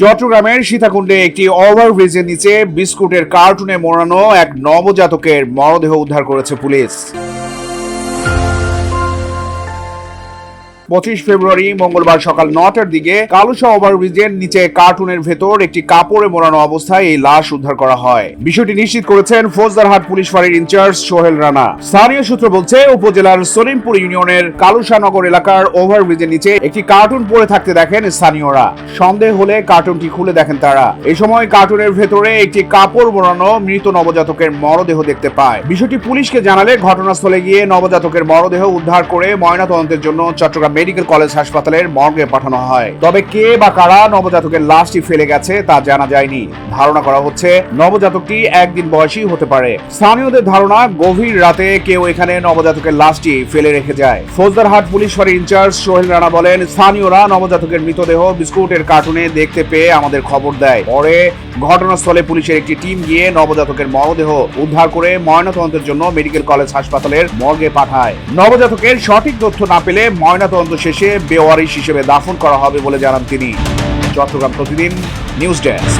চট্টগ্রামের সীতাকুণ্ডে একটি ওভারব্রিজের নিচে বিস্কুটের কার্টুনে মোড়ানো এক নবজাতকের মরদেহ উদ্ধার করেছে পুলিশ। 25 ফেব্রুয়ারি মঙ্গলবার সকাল 9টার দিকে কালুশা ওভারব্রিজের নিচে কার্টুনের ভেতর একটি কাপড়ে মোড়ানো অবস্থায় এই লাশ উদ্ধার করা হয়। বিষয়টি নিশ্চিত করেছেন ফৌজদারহাট পুলিশ ফাঁড়ির ইনচার্জ সোহেল রানা। স্থানীয় সূত্র বলছে, উপজেলার সলিমপুর ইউনিয়নের কালুশা নগর এলাকার ওভারব্রিজের নিচে একটি কার্টুন পড়ে থাকতে দেখেন স্থানীয়রা। সন্দেহ হলে কার্টুনটি খুলে দেখেন তারা। এই সময় কার্টুনের ভেতরে একটি কাপড় মোড়ানো মৃত নবজাতকের মরদেহ দেখতে পায়। বিষয়টি পুলিশকে জানালে ঘটনাস্থলে গিয়ে নবজাতকের মরদেহ উদ্ধার করে ময়নাতদন্তের জন্য চট্টগ্রাম মেডিকেল কলেজ হাসপাতালের মর্গে পাঠানো হয়। তবে কে বা কারা নবজাতকের লাশটি ফেলে গেছে তা জানা যায়নি। ধারণা করা হচ্ছে নবজাতকটি একদিন বয়সী হতে পারে। স্থানীয়দের ধারণা, গভীর রাতে কেউ এখানে নবজাতকের লাশটি ফেলে রেখে যায়। ফৌজদারহাট পুলিশ ফাঁড়ির ইনচার্জ সোহেল রানা বলেন, স্থানীয়রা নবজাতকের মৃতদেহ বিস্কুটের কার্টুনে দেখতে পেয়ে আমাদের খবর দেয়। পরে ঘটনাস্থলে পুলিশের একটি টিম গিয়ে নবজাতকের মরদেহ উদ্ধার করে ময়নাতদন্তের জন্য মেডিকেল কলেজ হাসপাতালের মর্গে পাঠায়। নবজাতকের সঠিক তথ্য না পেলে ময়নাতদন্ত শেষে বেওয়ারিশ হিসেবে দাফন করা হবে বলে জানান তিনি। চট্টগ্রাম প্রতিদিন নিউজ ডেস্ক।